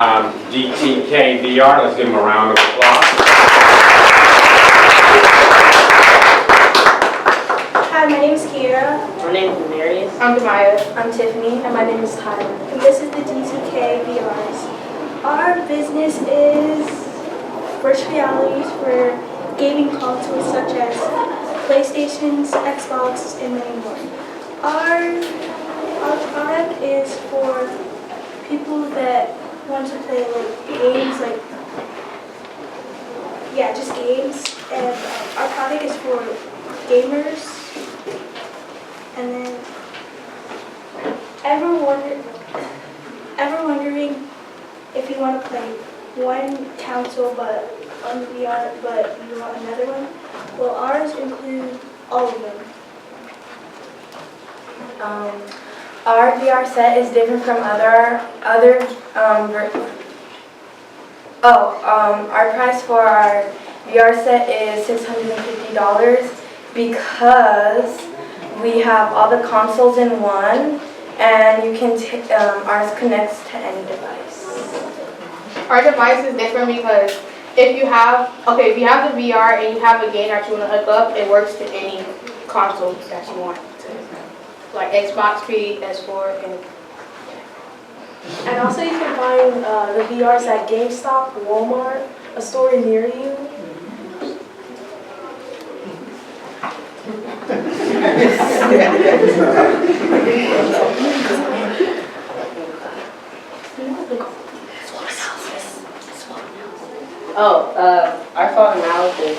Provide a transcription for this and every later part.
DTK VR. Let's give them a round of applause. Hi, my name is Kiera. My name is Marius. I'm Demaya. I'm Tiffany. And my name is Tyler. And this is the DTK VRs. Our business is virtual realities for gaming consoles such as PlayStations, Xbox, and many more. Our product is for people that want to play like games, just games. And our product is for gamers. And then, ever wondering if you want to play one console but on VR, but you want another one? Well, ours include all of them. Our VR set is different from our price for our VR set is $650 because we have all the consoles in one, and you can ours connects to any device. Our device is different because if you have the VR and you have a game that you want to hook up, it works to any console that you want to, like Xbox, PS4, And also you can find the VRs at GameStop, Walmart, a store near you. Our thought analysis.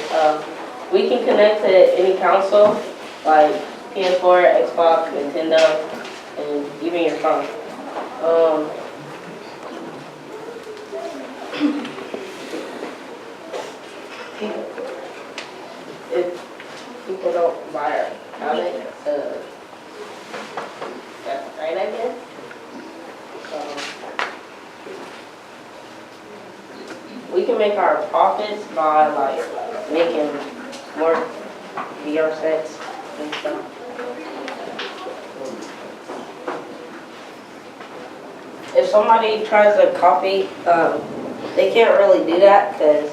We can connect to any console, like PS4, Xbox, Nintendo, and even your phone. If people don't buy our product, that's right, I guess. We can make our profits by making more VR sets and stuff. If somebody tries to copy, they can't really do that because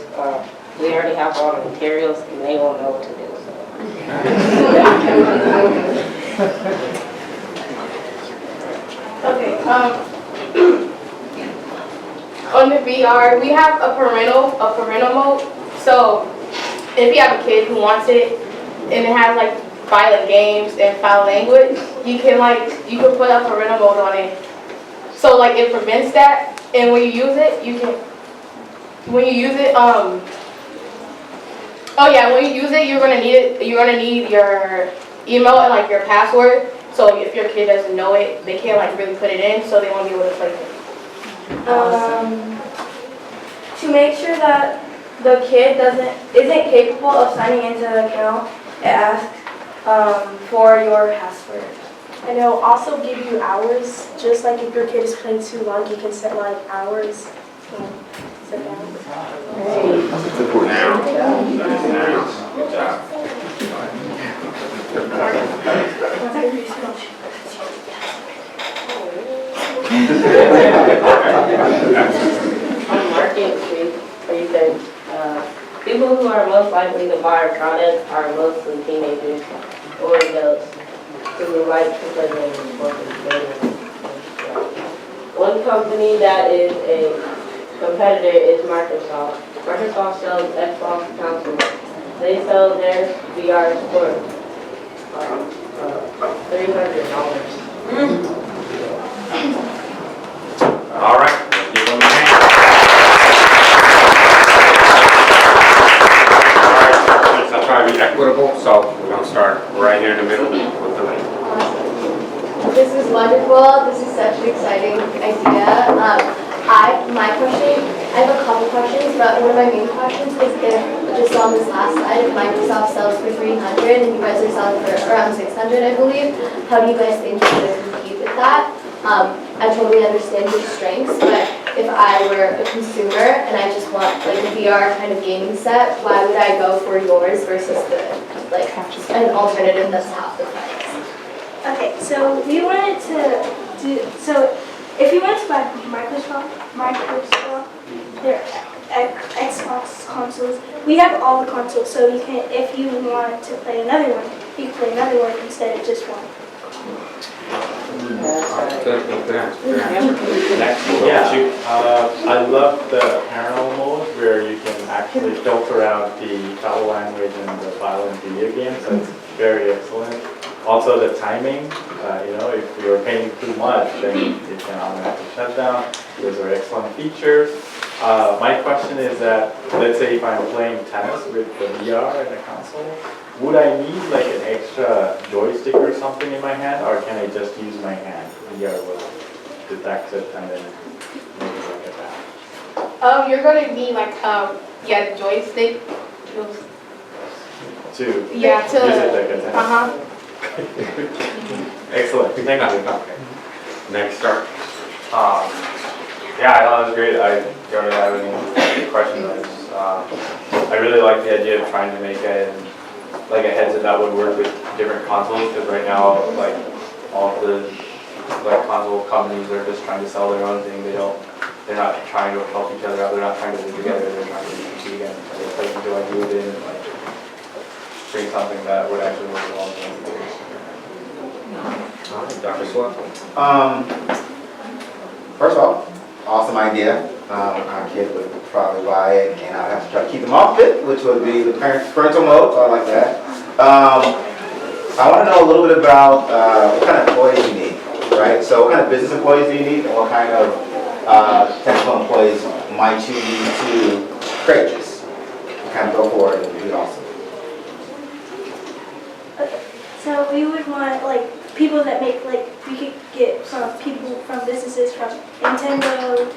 we already have all the materials and they won't know what to do. Okay. On the VR, we have a parental mode. So if you have a kid who wants it and it has like violent games and foul language, you can put a parental mode on it. So it prevents that, and when you use it, when you use it, you're gonna need your email and your password. So if your kid doesn't know it, they can't really put it in, so they won't be able to play it. To make sure that the kid isn't capable of signing into the account, it asks for your password. And it'll also give you hours, just like if your kid is playing too long, you can set hours and set down. That's important. Good job. On Market Street, people who are most likely to buy our product are mostly teenagers or adults who like to play games. One company that is a competitor is Microsoft. Microsoft sells Xbox consoles. They sell their VR for $300. All right, let's give them a hand. All right, I'll try to be equitable, so we're going to start right here in the middle with the lady. This is wonderful. This is such an exciting idea. I have a couple questions, but one of my main questions is if, just on this last slide, if Microsoft sells for $300 and you guys are selling for around $600, I believe, how do you guys think you're going to compete with that? I totally understand your strengths, but if I were a consumer and I just want a VR kind of gaming set, why would I go for yours versus an alternative that's half the price? Okay, so we wanted to do, so if you wanted to buy Microsoft their Xbox consoles. We have all the consoles, so you can, if you want to play another one, you can play another one instead of just one. Good answer. Next, what Yeah, about you? I love the parental mode where you can actually filter out the travel language and the violent video games. That's very excellent. Also the timing, if you're paying too much, then it can automatically shut down. Those are excellent features. My question is that, let's say if I'm playing tennis with the VR and the console, would I need like an extra joystick or something in my hand, or can I just use my hand? VR will detect it and then make it like that. You're gonna need like the joystick. To Yeah, use it like a tennis. Excellent. Thank you. Okay. Next, start. Yeah, I thought it was great. I don't really have any questions. I really like the idea of trying to make a headset that would work with different consoles, because right now, like, all the console companies are just trying to sell their own thing. They're not trying to help each other out. They're not trying to live together. They're trying to compete against each other. So you can like move in and like bring something that would actually work with all the things. Dr. Swap? First of all, awesome idea. Our kid would probably buy it, and I'd have to try to keep them off it, which would be the parental mode, so I like that. I want to know a little bit about what kind of employees you need, right? So what kind of business employees do you need, and what kind of technical employees might you need to create this? Kind of go forward and do it awesome. Okay, so we would want like people that make we could get some people from businesses from Nintendo,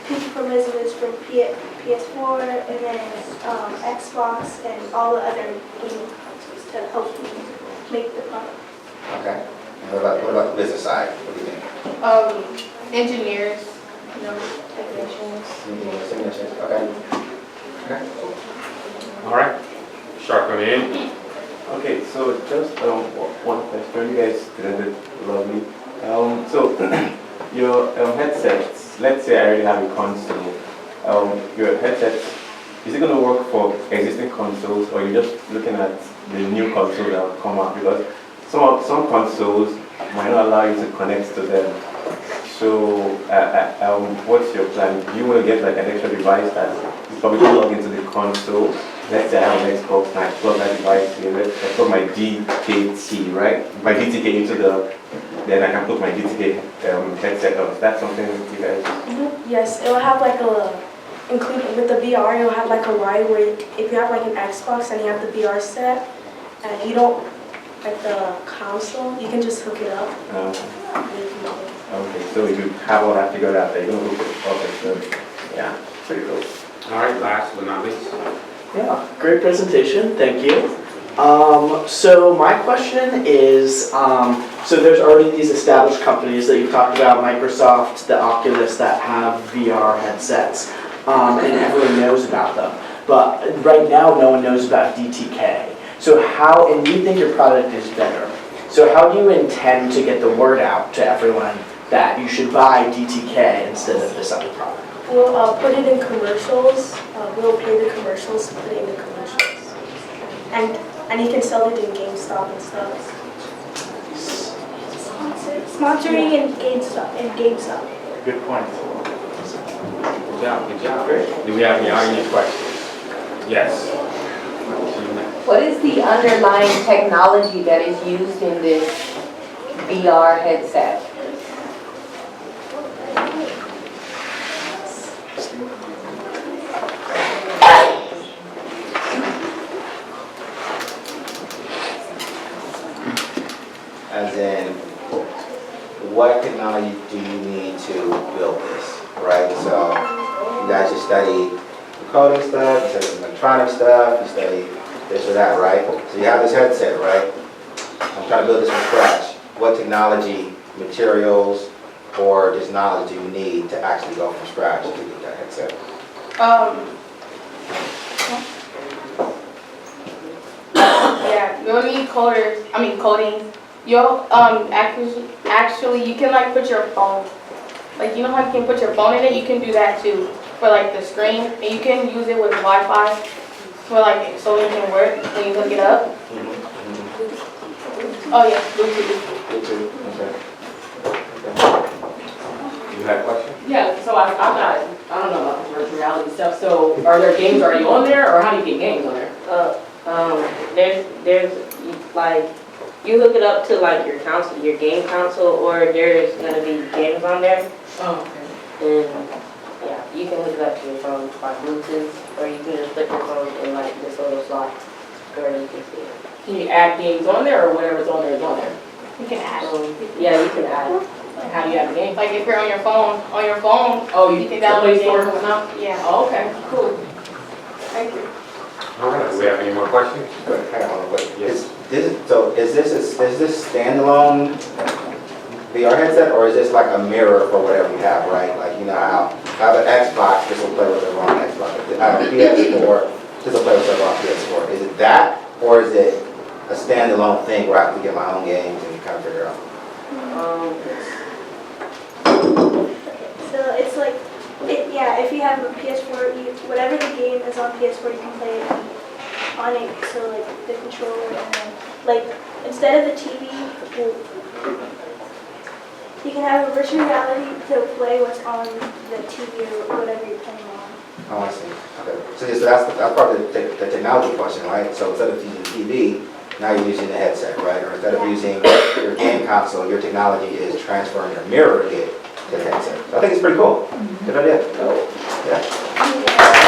people from businesses from PS4, and then Xbox and all the other gaming consoles to help make the product. Okay. And what about the business side? What do you think? Engineers, technicians. Okay. Okay. All right. Shark on in. Okay, so just one question. You guys did it lovely. So your headsets, let's say I already have a console. Your headsets, is it going to work for existing consoles, or you're just looking at the new console that will come out? Because some consoles might not allow you to connect to them. So what's your plan? Do you want to get like an extra device that is probably plug into the console? Let's say I have an Xbox and I plug that device in. I put my DTK, right? My DTK into then I can put my DTK headset on. Is that something you guys? Yes, it will have like including with the VR, it will have like a ride where if you have like an Xbox and you have the VR set, and you don't like the console, you can just hook it up. Okay, so you have all that figured out there. You're going to hook it up. So, yeah, pretty cool. All right, last but not least. Yeah, great presentation, thank you. So my question is, so there's already these established companies that you've talked about, Microsoft, the Oculus, that have VR headsets, and everyone knows about them. But right now, no one knows about DTK. So how, and you think your product is better, so how do you intend to get the word out to everyone that you should buy DTK instead of this other product? We'll put it in commercials. We'll pay the commercials to put it in the commercials. And you can sell it in GameStop and stuff. Sponsoring in GameStop. Good point. Good job, good job. Great. Do we have any audience questions? Yes. What is the underlying technology that is used in this VR headset? As in, what technology do you need to build this, right? So you guys just study the coding stuff, you study the electronic stuff, you study this or that, right? So you have this headset, right? I'm trying to build this from scratch. What technology, materials, or just knowledge do you need to actually go from scratch to get that headset? Yeah, you'll need coding. You'll actually you can like put your phone like you know how you can put your phone in it, you can do that too for like the screen, and you can use it with Wi-Fi for like so it can work when you hook it up. Oh yeah, Bluetooth. Bluetooth, okay. You had a question? Yeah, so I don't know about the virtual reality stuff, so are there games already on there, or how do you get games on there? There's like, you hook it up to like your console, your game console, or there's gonna be games on there. Oh, okay. And yeah, you can hook it up to your phone by Bluetooth, or you can just put your phone in like this little slot where you can see it. Can you add games on there, or whatever's on there is on there? You can add. Yeah, you can add. Like, how do you add the game? Like if you're on your phone, Oh, you can the download Play games. Store and whatnot? Yeah. Oh, okay, cool. Thank you. All right, do we have any more questions? Good, hang on, wait. Yes. Is this standalone VR headset, or is this like a mirror for whatever you have, right? Like, you know how I have an Xbox, this will play with the wrong Xbox. I have a PS4, this will play with the wrong PS4. Is it that, or is it a standalone thing where I have to get my own games and kind of figure out? So it's like, yeah, if you have a PS4, whatever the game is on PS4, you can play it on it. So like the controller, and then like instead of the TV, you can have a virtual reality to play what's on the TV or whatever you're playing on. Oh, I see. Okay. So that's probably the technology question, right? So instead of using TV, now you're using the headset, right? Or instead of using your game console, your technology is transferring or mirroring it to the headset. So I think it's pretty cool. Good idea. Yeah.